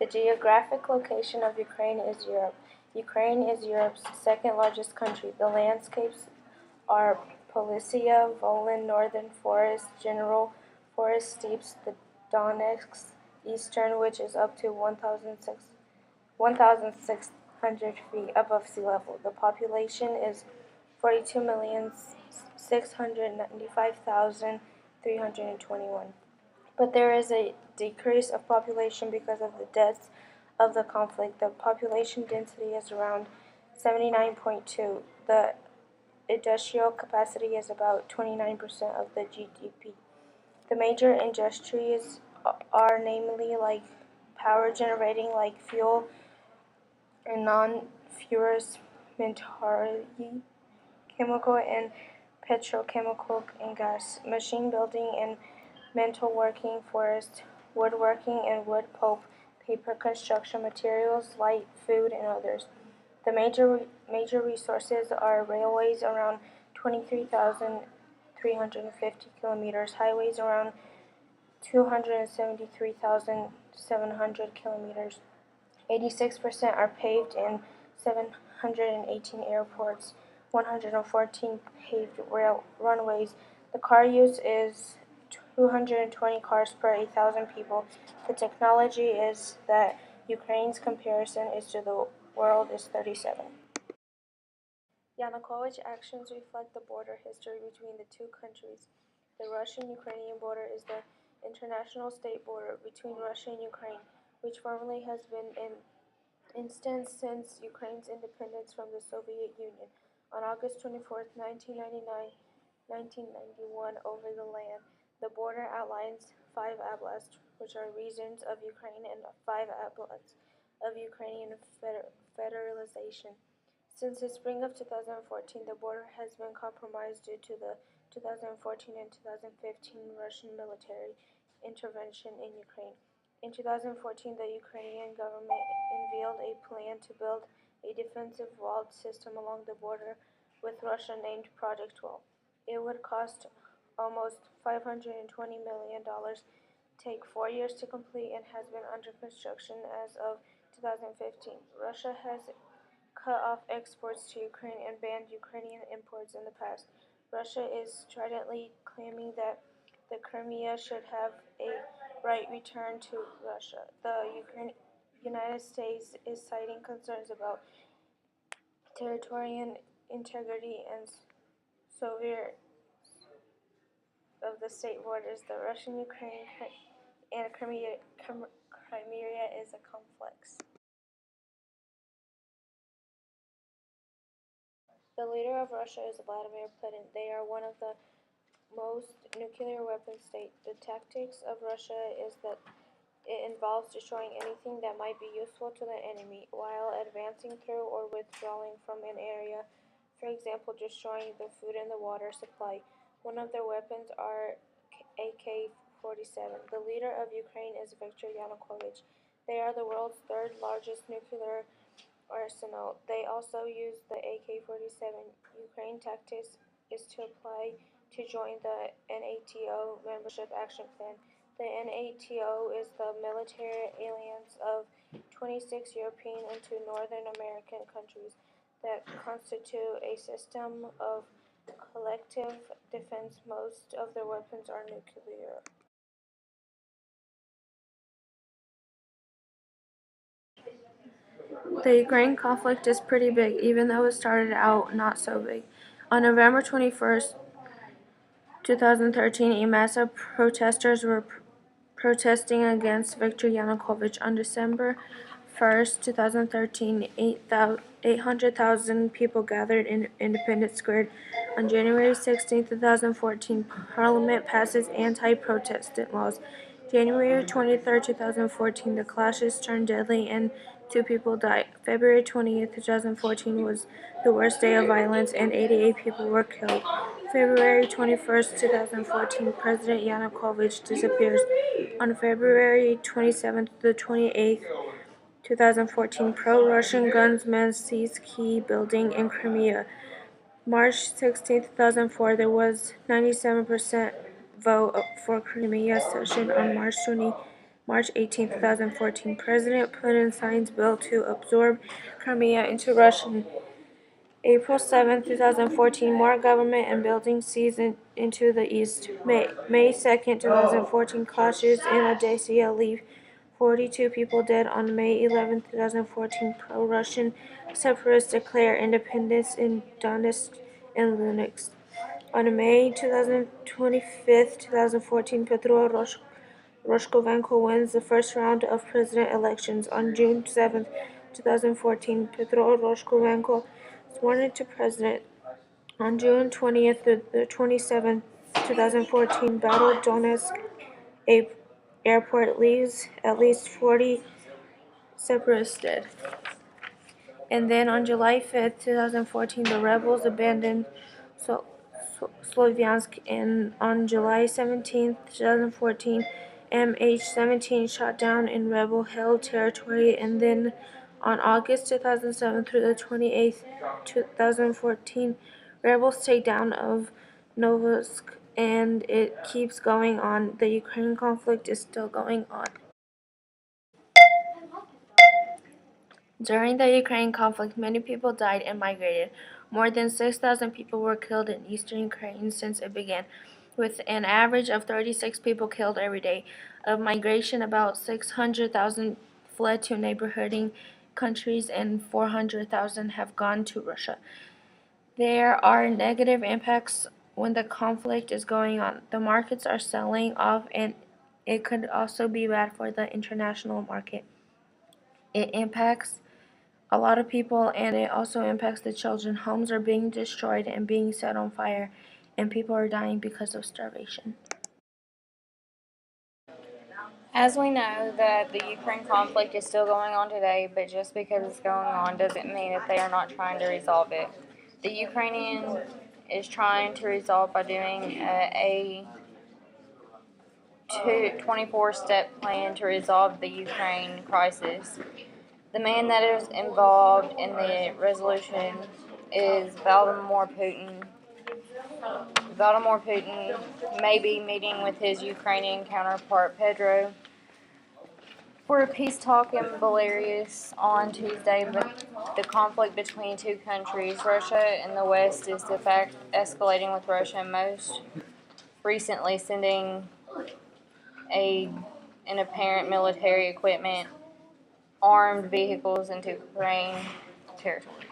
The geographic location of Ukraine is Europe. Ukraine is Europe's second largest country. The landscapes are Polisia, Volyn, northern forest, general forest steppes, the Donetsk eastern, which is up to 1,600 feet above sea level. The population is 42,695,321. But there is a decrease of population because of the deaths of the conflict. The population density is around 79.2. The industrial capacity is about 29% of the GDP. The major industries are namely like power generating like fuel and non-ferrous metallurgy, chemical and petrochemical and gas, machine building and metalworking, forest, woodworking and wood pulp, paper, construction materials, light, food, and others. The major resources are railways around 23,350 kilometers, highways around 273,700 kilometers. 86% are paved and 718 airports, 114 paved runways. The car use is 220 cars per 8,000 people. The technology is that Ukraine's comparison is to the world is 37. Yanukovych actions reflect the border history between the two countries. The Russian-Ukrainian border is the international state border between Russia and Ukraine, which formerly has been in existence since Ukraine's independence from the Soviet Union on August 24, 1991, over the land. The border outlines 5 oblasts, which are regions of Ukraine, and 5 oblasts of Ukrainian federalization. Since the spring of 2014, the border has been compromised due to the 2014 and 2015 Russian military intervention in Ukraine. In 2014, the Ukrainian government unveiled a plan to build a defensive walled system along the border with Russia named Project 12. It would cost almost $520 million, take 4 years to complete, and has been under construction as of 2015. Russia has cut off exports to Ukraine and banned Ukrainian imports in the past. Russia is stridently claiming that the Crimea should have a right return to Russia. The United States is citing concerns about territorial integrity and sovereignty of the state borders. The Russian-Ukraine and Crimea is a complex. The leader of Russia is Vladimir Putin. They are one of the most nuclear weapon states. The tactics of Russia is that it involves destroying anything that might be useful to the enemy while advancing through or withdrawing from an area, for example, destroying the food and the water supply. One of their weapons are AK-47. The leader of Ukraine is Viktor Yanukovych. They are the world's third largest nuclear arsenal. They also use the AK-47. Ukraine tactics is to apply to join the NATO Membership Action Plan. The NATO is the military alliance of 26 European and 2 North American countries that constitute a system of collective defense. Most of their weapons are nuclear. The Ukraine conflict is pretty big, even though it started out not so big. On November 21st, 2013, a mass of protesters were protesting against Viktor Yanukovych. On December 1st, 2013, 800,000 people gathered in Independence Square. On January 16, 2014, Parliament passes anti-protestant laws. January 23, 2014, the clashes turned deadly and 2 people died. February 20th, 2014 was the worst day of violence and 88 people were killed. February 21st, 2014, President Yanukovych disappears. On February 27th to 28th, 2014, pro-Russian gunmen seized key building in Crimea. March 16, 2004, there was 97% vote for Crimea cession. On March 20, March 18, 2014, President Putin signs bill to absorb Crimea into Russian. April 7, 2014, more government and buildings seized into the east. May 2, 2014, clashes in Odessa leave 42 people dead. On May 11, 2014, pro-Russian separatists declare independence in Donetsk and Luhansk. On May 25, 2014, Petro Roshkovenko wins the first round of president elections. On June 7, 2014, Petro Roshkovenko sworn into president. On June 20th to the 27th, 2014, Battle Donetsk airport leaves at least 40 separatists dead. And then on July 5th, 2014, the rebels abandoned Slovyansk, and on July 17th, 2014, MH17 shot down in rebel-held territory, and then on August 2007 through the 28th, 2014, rebels take down of Novosibirsk, and it keeps going on. The Ukraine conflict is still going on. During the Ukraine conflict, many people died and migrated. More than 6,000 people were killed in eastern Ukraine since it began, with an average of 36 people killed every day. Of migration, about 600,000 fled to neighboring countries and 400,000 have gone to Russia. There are negative impacts when the conflict is going on. The markets are selling off, and it could also be bad for the international market. It impacts a lot of people, and it also impacts the children. Homes are being destroyed and being set on fire, and people are dying because of starvation. As we know that the Ukraine conflict is still going on today, but just because it's going on doesn't mean that they are not trying to resolve it. The Ukrainian is trying to resolve by doing a 24-step plan to resolve the Ukraine crisis. The man that is involved in the resolution is Vladimir Putin. Vladimir Putin may be meeting with his Ukrainian counterpart Pedro for a peace talk in Belarus on Tuesday, but the conflict between two countries, Russia and the West, is de facto escalating, with Russia most recently sending an apparent military equipment, armed vehicles into Ukraine territory.